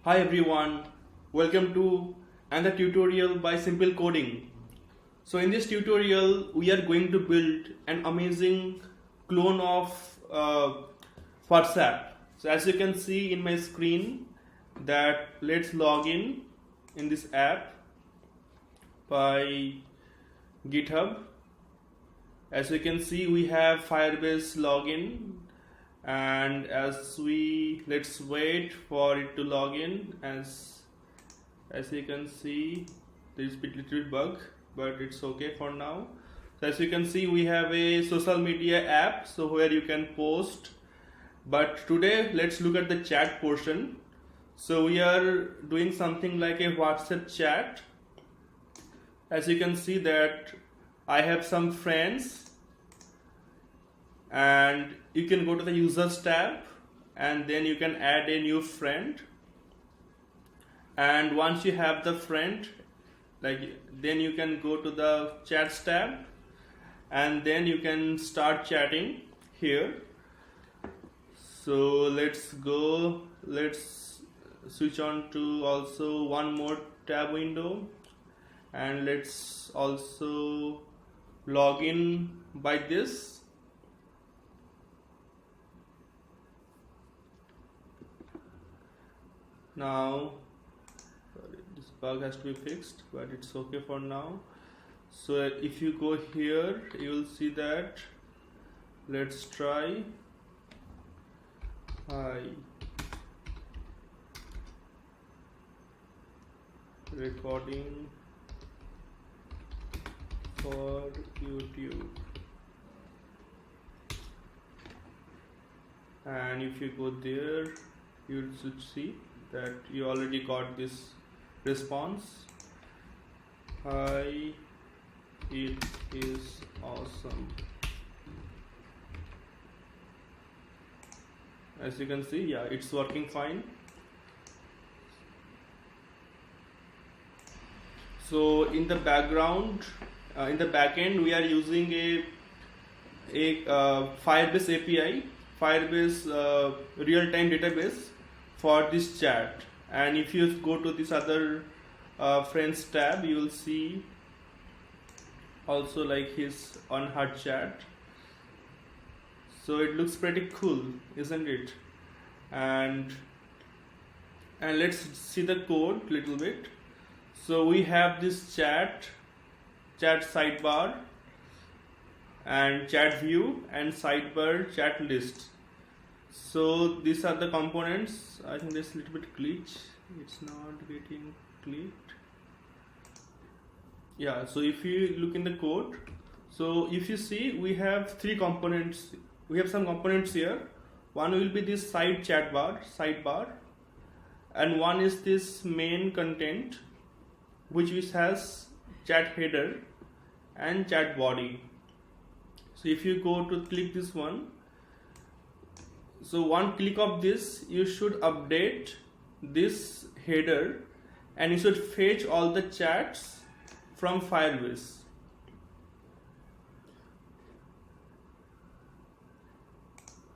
Hi everyone, welcome to another tutorial by Simple Coding. So in this tutorial we are going to build an amazing clone of WhatsApp. So as you can see in my screen that let's log in this app by GitHub. As you can see we have Firebase login, and let's wait for it to log in. As you can see there's a little bug, but it's okay for now. So as you can see we have a social media app, so where you can post, but today let's look at the chat portion. So we are doing something like a WhatsApp chat. As you can see that I have some friends, and you can go to the users tab and then you can add a new friend, and once you have the friend, then you can go to the chats tab and then you can start chatting here. So let's switch on to also one more tab window, and let's also log in by this. Now this bug has to be fixed, but it's okay for now. So if you go here you will see that, let's try hi recording for YouTube, and if you go there you should see that you already got this response. Hi, it is awesome. As you can see, yeah, it's working fine. So in the background, in the backend, we are using a Firebase API, Firebase real-time database for this chat. And if you go to this other friends tab, you will see also like his on her chat. So it looks pretty cool, isn't it? And let's see the code little bit. So we have this chat sidebar and chat view and sidebar chat list. So these are the components. I think there's a little bit glitch, it's not getting clicked. Yeah, so if you look in the code, so if you see we have three components, we have some components here. One will be this sidebar, and one is this main content which has chat header and chat body. So if you go to click this one, so one click of this, you should update this header and you should fetch all the chats from Firebase.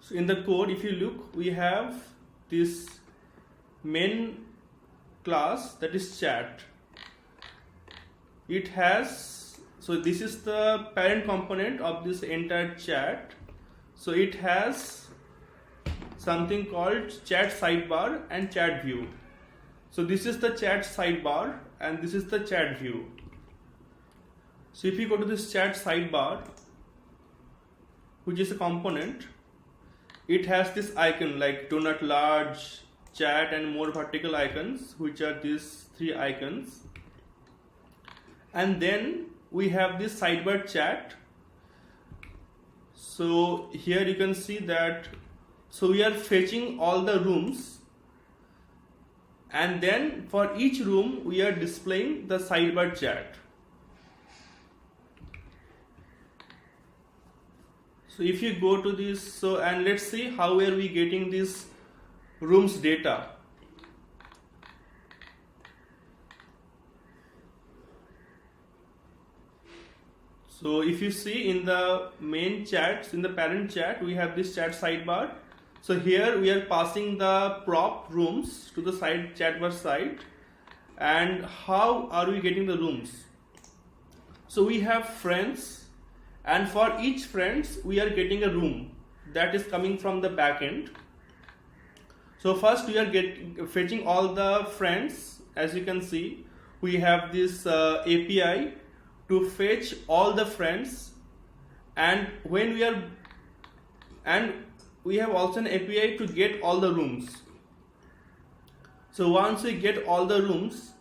So in the code, if you look, we have this main class, that is chat. It has, so this is the parent component of this entire chat. So it has something called chat sidebar and chat view. So this is the chat sidebar and this is the chat view. So if you go to this chat sidebar, which is a component, it has this icon like donut, large, chat, and more vertical icons, which are these three icons. And then we have this sidebar chat. So here you can see that, so we are fetching all the rooms, and then for each room we are displaying the sidebar chat. So if you go to this, so and let's see how are we getting this rooms data. So if you see in the main chats, in the parent chat, we have this chat sidebar. So here we are passing the prop rooms to the side chat bar side. And how are we getting the rooms? So we have friends, and for each friends we are getting a room that is coming from the backend. So first we are fetching all the friends. As you can see, we have this API to fetch all the friends, and we have also an API to get all the rooms. So once we get all the rooms,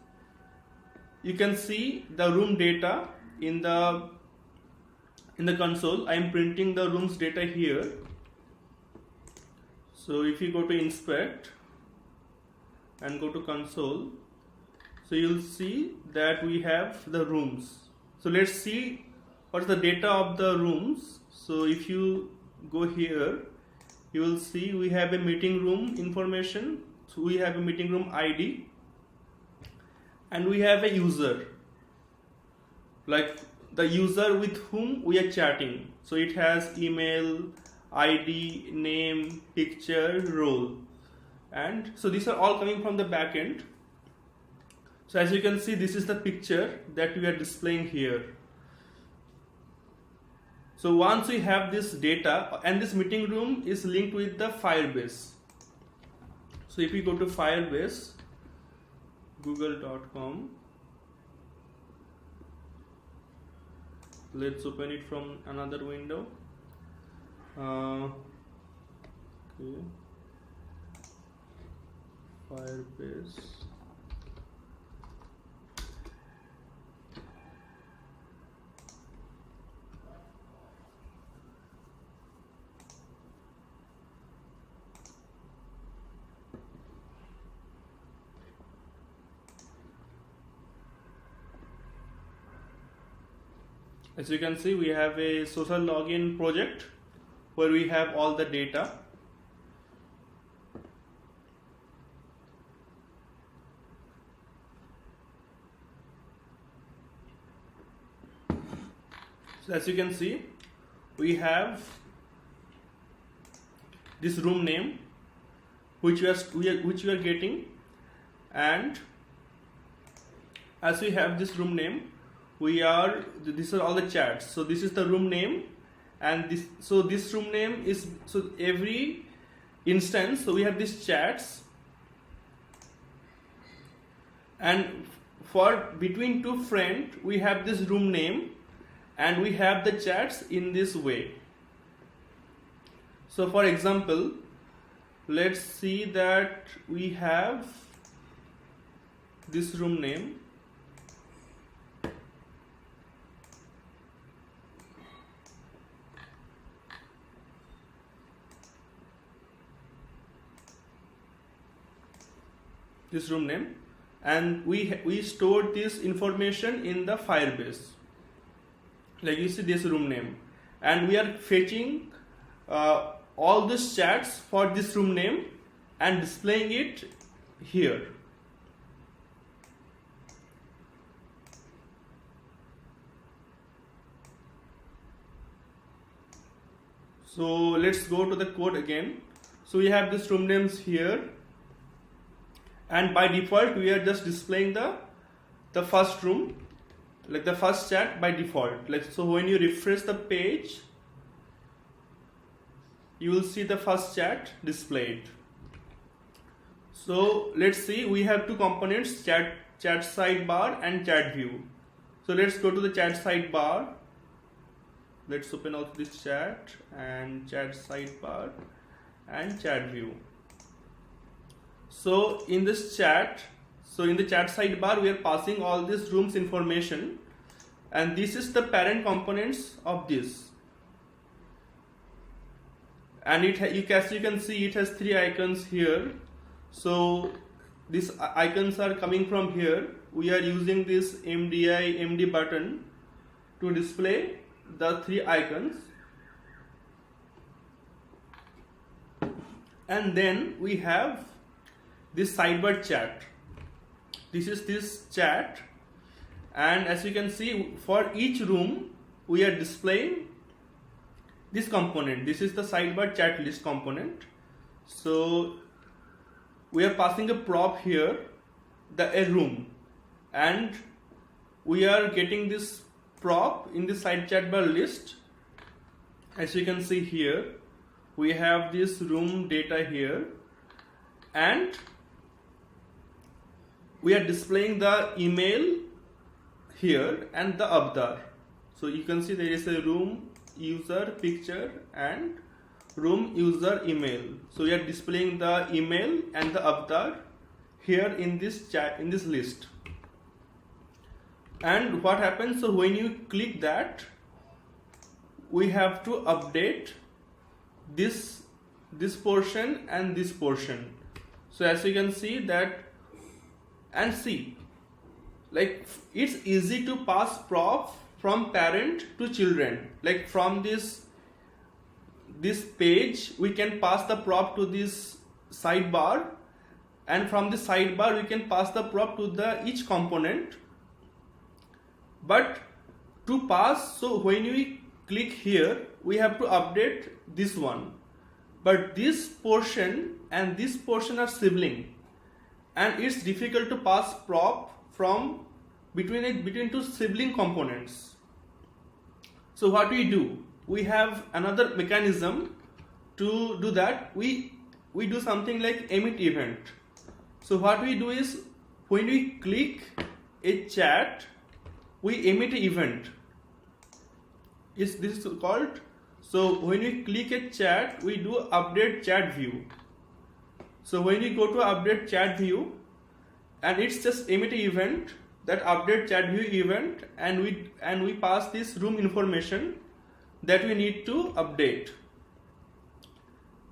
you can see the room data in the console. I am printing the rooms data here. So if you go to inspect and go to console, so you'll see that we have the rooms. So let's see what's the data of the rooms. So if you go here, you will see we have a meeting room information. So we have a meeting room ID, and we have a user, like the user with whom we are chatting. So it has email, ID, name, picture, role, and so these are all coming from the backend. So as you can see, this is the picture that we are displaying here. So once we have this data, and this meeting room is linked with the Firebase. So if you go to Firebase, google.com, let's open it from another window. Okay. Firebase. As you can see, we have a social login project where we have all the data. So as you can see, we have this room name which we are getting, and as we have this room name, these are all the chats. So this is the room name, and this room name is, so every instance, so we have these chats, and for between two friends we have this room name, and we have the chats in this way. So for example, let's see that we have this room name, and we stored this information in the Firebase. Like you see this room name, and we are fetching all these chats for this room name and displaying it here. So let's go to the code again. So we have this room names here, and by default we are just displaying the first room, like the first chat by default. Like, so when you refresh the page, you will see the first chat displayed. So let's see, we have two components, chat sidebar and chat view. So let's go to the chat sidebar. Let's open out this chat and chat sidebar and chat view. So in this chat, so in the chat sidebar, we are passing all this rooms information, and this is the parent components of this. And as you can see, it has three icons here. So these icons are coming from here. We are using this MD button to display the three icons. And then we have this sidebar chat. This is this chat, and as you can see, for each room we are displaying this component. This is the sidebar chat list component. So we are passing a prop here, a room, and we are getting this prop in the side chat bar list. As you can see here, we have this room data here, and we are displaying the email here and the avatar. So you can see there is a room user picture and room user email. So we are displaying the email and the avatar here in this chat, in this list. And what happens, so when you click that, we have to update this portion and this portion. So as you can see that, and see, like it's easy to pass prop from parent to children. Like from this page we can pass the prop to this sidebar, and from the sidebar we can pass the prop to each component. But to pass, so when we click here, we have to update this one. But this portion and this portion are sibling, and it's difficult to pass prop from between two sibling components. So what we do? We have another mechanism to do that. We do something like emit event. So what we do is, when we click a chat, we emit an event. This is called, so when we click a chat, we do update chat view. So when we go to update chat view, and it's just emit event, that update chat view event, and we pass this room information that we need to update.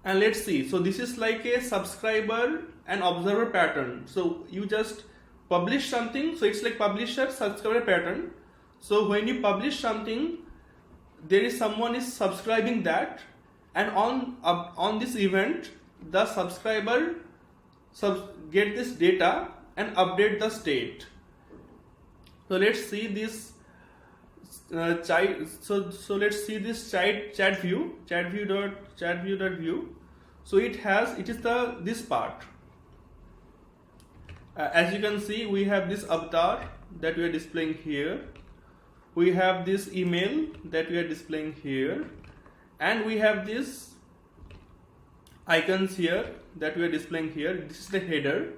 And let's see, so this is like a subscriber and observer pattern. So you just publish something, so it's like publisher subscriber pattern. So when you publish something, there is someone is subscribing that, and on this event the subscriber get this data and update the state. So let's see this so let's see this chat view dot view. So it is this part. As you can see, we have this avatar that we are displaying here, we have this email that we are displaying here, and we have this icons here that we are displaying here. This is the header,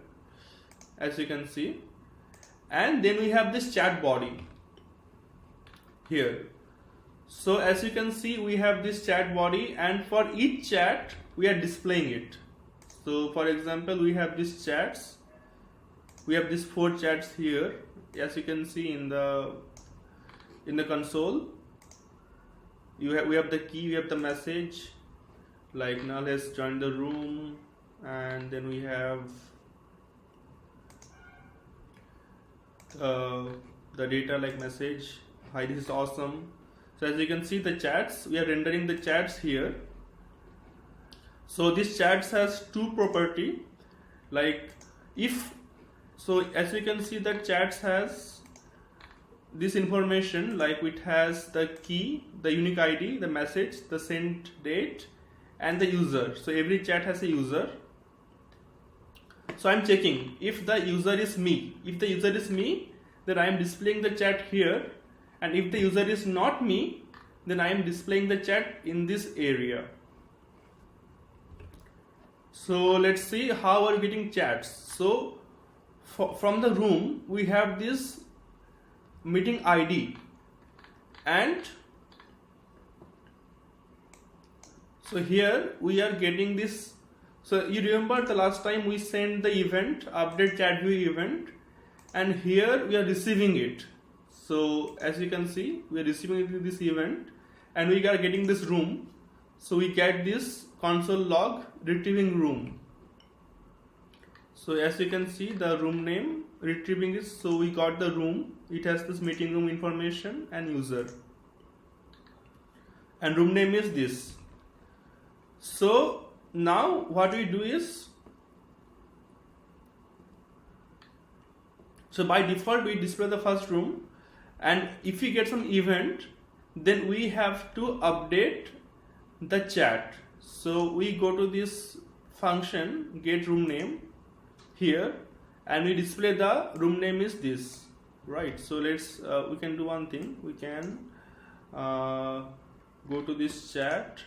as you can see, and then we have this chat body here. So as you can see, we have this chat body, and for each chat we are displaying it. So for example, we have these chats, we have these 4 chats here, as you can see in the console. We have the key, we have the message, like now let's join the room, and then we have the data like message, hi, this is awesome. So as you can see, the chats, we are rendering the chats here. So this chats has 2 property, like as you can see, the chats has this information, like it has the key, the unique ID, the message, the sent date, and the user. So every chat has a user. So I'm checking if the user is me. If the user is me, then I am displaying the chat here, and if the user is not me, then I am displaying the chat in this area. So let's see how are we getting chats. So from the room we have this meeting ID, and so here we are getting this. So you remember the last time we sent the event, update chat view event, and here we are receiving it. So as you can see, we are receiving this event, and we are getting this room. So we get this console log retrieving room. So as you can see, the room name retrieving is, so we got the room, it has this meeting room information and user, and room name is this. So now what we do is, so by default we display the first room, and if we get some event, then we have to update the chat. So we go to this function get room name here, and we display the room name is this, right? So let's we can do one thing. We can go to this chat,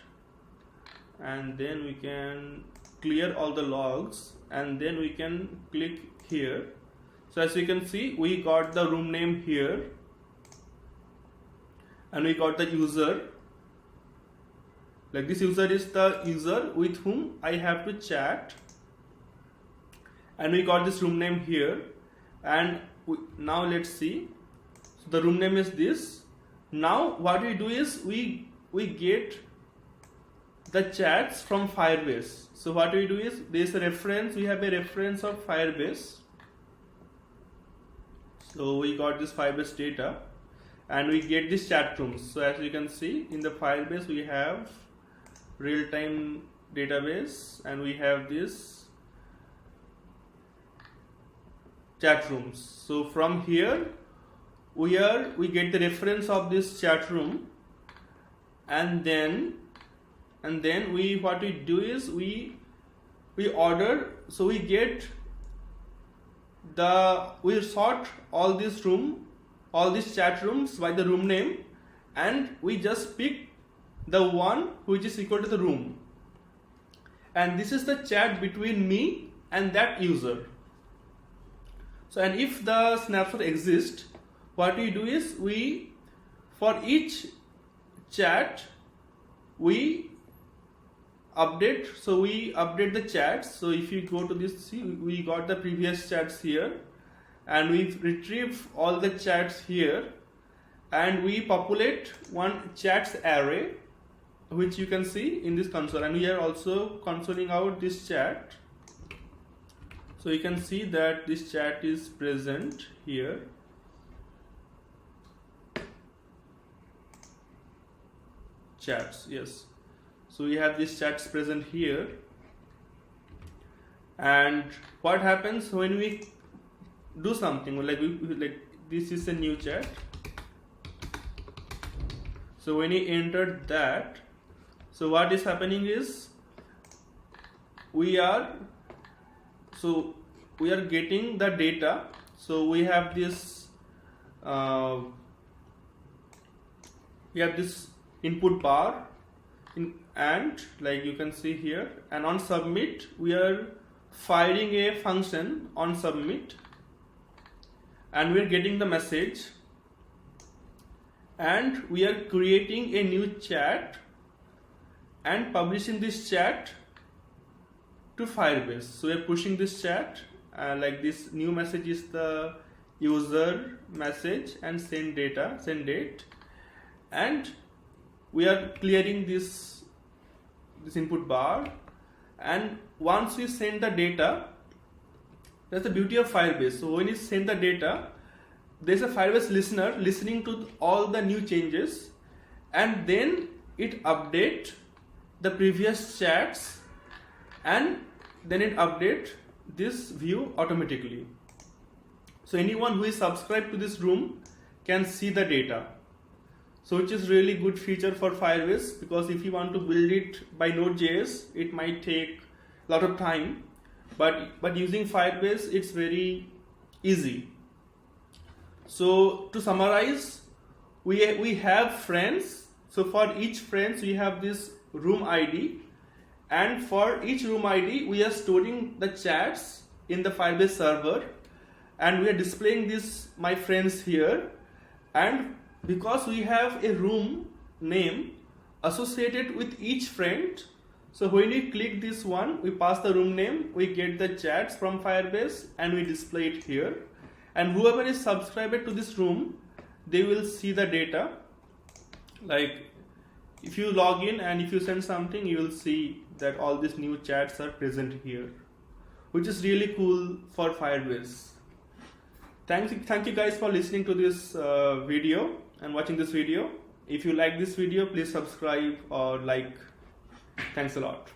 and then we can clear all the logs, and then we can click here. So as you can see, we got the room name here, and we got the user. Like this user is the user with whom I have to chat, and we got this room name here. And now let's see. So the room name is this. Now what we do is we get the chats from Firebase. So what we do is there is a reference. We have a reference of Firebase. So we got this Firebase data, and we get this chat rooms. So as you can see in the Firebase, we have real-time database, and we have this chat rooms. So from here we get the reference of this chat room, and then we what we do is we order. So we get we sort all these chat rooms by the room name, and we just pick the one which is equal to the room, and this is the chat between me and that user. So, and if the snapshot exists, what we do is for each chat we update. So we update the chats. So if you go to this, see, we got the previous chats here, and we retrieve all the chats here, and we populate one chats array, which you can see in this console, and we are also consoling out this chat. So you can see that this chat is present here. Chats, yes. So we have these chats present here, and what happens when we do something like this is a new chat. So when we enter that, so what is happening is we are getting the data. So we have this input bar and like you can see here, and on submit we are firing a function on submit, and we are getting the message, and we are creating a new chat and publishing this chat to Firebase. So we are pushing this chat, like this new message is the user message, and send date, and we are clearing this input bar. And once we send the data, that's the beauty of Firebase. So when you send the data, there's a Firebase listener listening to all the new changes, and then it updates the previous chats, and then it updates this view automatically. So anyone who is subscribed to this room can see the data. So which is really good feature for Firebase, because if you want to build it by Node.js, it might take a lot of time, but using Firebase, it's very easy. So to summarize, we have friends. So for each friends we have this room ID, and for each room ID we are storing the chats in the Firebase server, and we are displaying this my friends here. And because we have a room name associated with each friend, so when we click this one, we pass the room name, we get the chats from Firebase, and we display it here. And whoever is subscribed to this room, they will see the data. Like if you log in and if you send something, you will see that all these new chats are present here, which is really cool for Firebase. Thank you guys for listening to this video and watching this video. If you like this video, please subscribe or like. Thanks a lot.